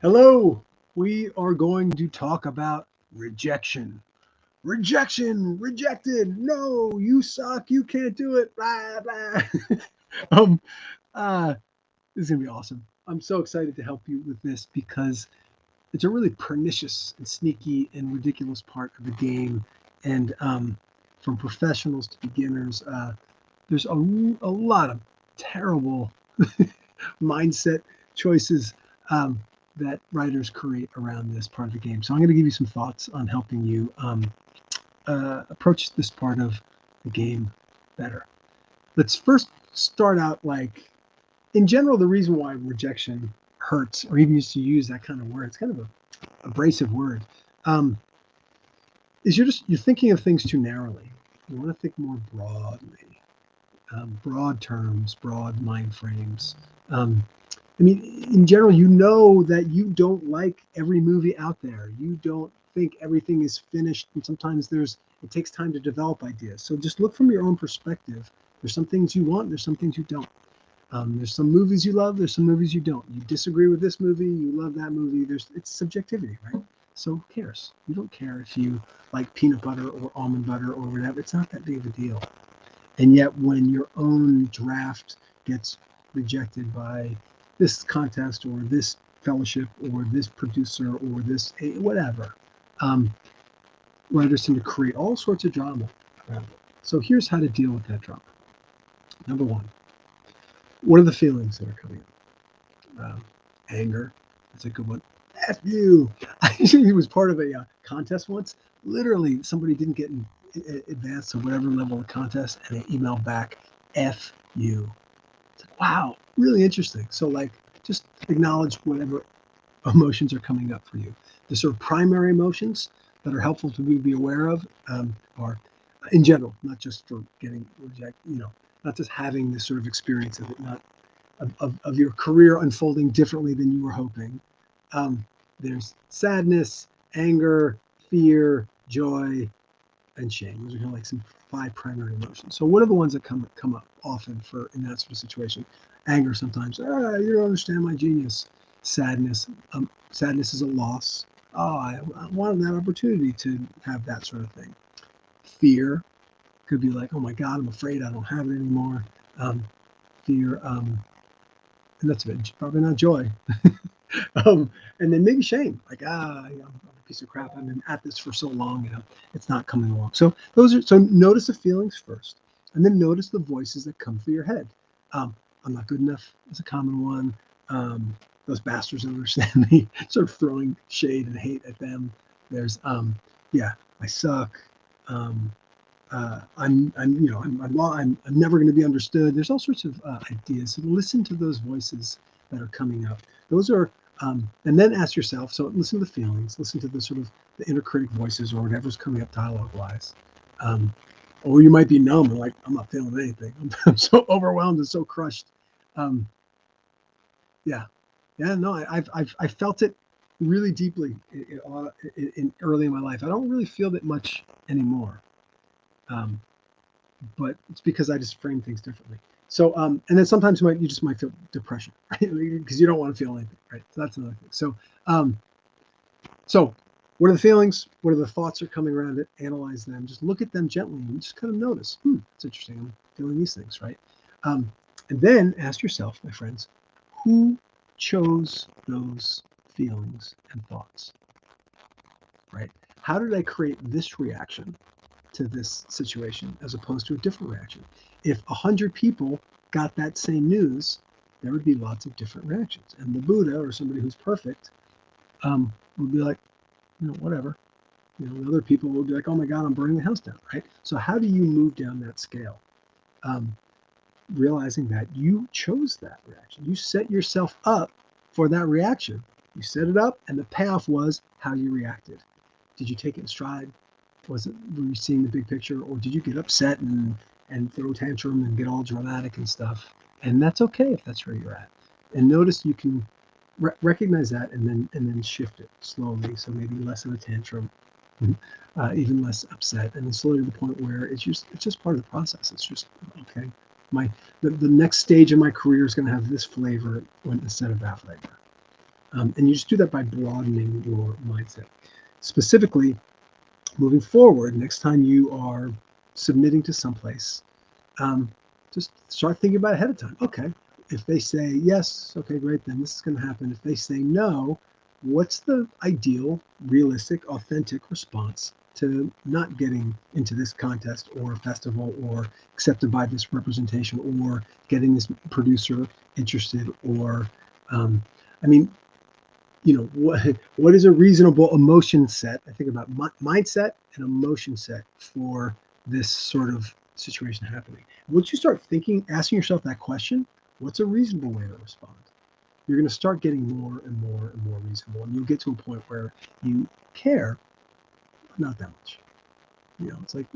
Hello, we are going to talk about rejection. Rejection, rejected. No, you suck. You can't do it. Blah, blah. um, uh, this is gonna be awesome. I'm so excited to help you with this because it's a really pernicious and sneaky and ridiculous part of the game. And from professionals to beginners, there's a lot of terrible mindset choices that writers create around this part of the game. So I'm going to give you some thoughts on helping you approach this part of the game better. Let's first start out like, in general, the reason why rejection hurts, or even used to use that kind of word, it's kind of a abrasive word, um, is you're thinking of things too narrowly. You want to think more broadly, broad terms, broad mind frames. Um, I mean, in general, you know that you don't like every movie out there. You don't think everything is finished, and sometimes it takes time to develop ideas. So just look from your own perspective. There's some things you want, there's some things you don't. There's some movies you love, there's some movies you don't. You disagree with this movie, you love that movie. It's subjectivity, right? So who cares? You don't care if you like peanut butter or almond butter or whatever. It's not that big of a deal. And yet, when your own draft gets rejected by this contest or this fellowship or this producer or this whatever, um, writers tend to create all sorts of drama around it. So here's how to deal with that drama. Number one, what are the feelings that are coming up? Anger, that's a good one. F you. I actually was part of a contest once. Literally, somebody didn't get advanced to whatever level of contest, and they emailed back, F you. It's like, wow, really interesting. So, like, just acknowledge whatever emotions are coming up for you. The sort of primary emotions that are helpful to be aware of are, in general, not just for getting rejected, not just having this sort of experience of it, not of your career unfolding differently than you were hoping. Um, there's sadness, anger, fear, joy, and shame. Those are kind of like some five primary emotions. So what are the ones that come up often for in that sort of situation? Anger sometimes. You don't understand my genius. Sadness. Sadness is a loss. Oh, I wanted that opportunity to have that sort of thing. Fear could be like, oh my God, I'm afraid I don't have it anymore. Fear, and that's it. Probably not joy. And then maybe shame, like I'm a piece of crap. I've been at this for so long, it's not coming along. So notice the feelings first, and then notice the voices that come through your head. I'm not good enough is a common one. Those bastards don't understand me. Sort of throwing shade and hate at them. There's yeah, I suck. Um, I'm never going to be understood. There's all sorts of ideas. So listen to those voices that are coming up. Those are, and then ask yourself. So listen to the feelings. Listen to the sort of the inner critic voices or whatever's coming up dialogue wise. Um, or you might be numb and like, I'm not feeling anything. I'm so overwhelmed and so crushed. Um, yeah, yeah. No, I felt it really deeply in early in my life. I don't really feel that much anymore. Um, but it's because I just frame things differently. So, and then sometimes you just might feel depression, right? Because you don't want to feel anything, right? So that's another thing. Um, so what are the feelings? What are the thoughts that are coming around it? Analyze them. Just look at them gently and just kind of notice. It's interesting. I'm feeling these things, right? Um, and then ask yourself, my friends, who chose those feelings and thoughts, right? How did I create this reaction to this situation as opposed to a different reaction? If 100 people got that same news, there would be lots of different reactions. And the Buddha or somebody who's perfect would be like, whatever. Other people will be like, oh my God, I'm burning the house down, right? So how do you move down that scale? Um, Realizing that you chose that reaction. You set yourself up for that reaction. You set it up, and the payoff was how you reacted. Did you take it in stride? Were you seeing the big picture, or did you get upset and throw a tantrum and get all dramatic and stuff? And that's okay if that's where you're at. And notice you can recognize that and then shift it slowly. So maybe less of a tantrum, even less upset, and then slowly to the point where it's just part of the process. It's just okay. The next stage of my career is going to have this flavor instead of that flavor. And you just do that by broadening your mindset. Specifically, moving forward, next time you are submitting to someplace, um, just start thinking about it ahead of time. Okay, if they say yes, okay, great, then this is going to happen. If they say no, what's the ideal, realistic, authentic response to not getting into this contest or festival or accepted by this representation or getting this producer interested or, I mean, what is a reasonable emotion set? I think about mindset and emotion set for this sort of situation happening. Once you start thinking, asking yourself that question, what's a reasonable way to respond? You're going to start getting more and more and more reasonable, and you'll get to a point where you care, but not that much. It's like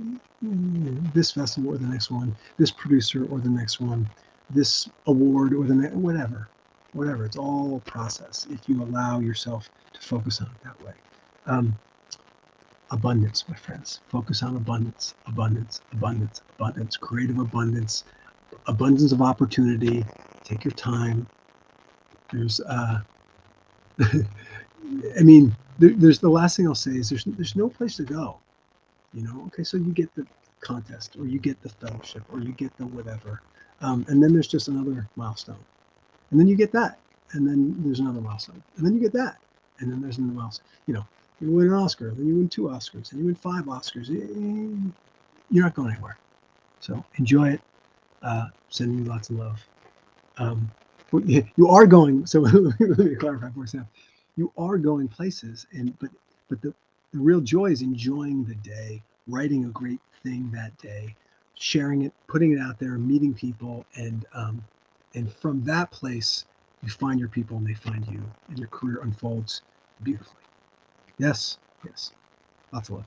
this festival or the next one, this producer or the next one, this award or the next, whatever. It's all a process if you allow yourself to focus on it that way. Um, Abundance, my friends. Focus on abundance, abundance, abundance, abundance, creative abundance, abundance of opportunity. Take your time. There's, I mean, there's the last thing I'll say is there's no place to go. Okay, so you get the contest or you get the fellowship or you get the whatever, and then there's just another milestone, and then you get that, and then there's another milestone, and then you get that, and then there's another milestone. You win an Oscar, then you win 2 Oscars, and you win 5 Oscars. You're not going anywhere. So enjoy it. Sending you lots of love. You are going. So let me clarify for a second. You are going places, but the real joy is enjoying the day, writing a great thing that day, sharing it, putting it out there, meeting people, and from that place you find your people and they find you, and your career unfolds beautifully. Yes, yes, lots of love.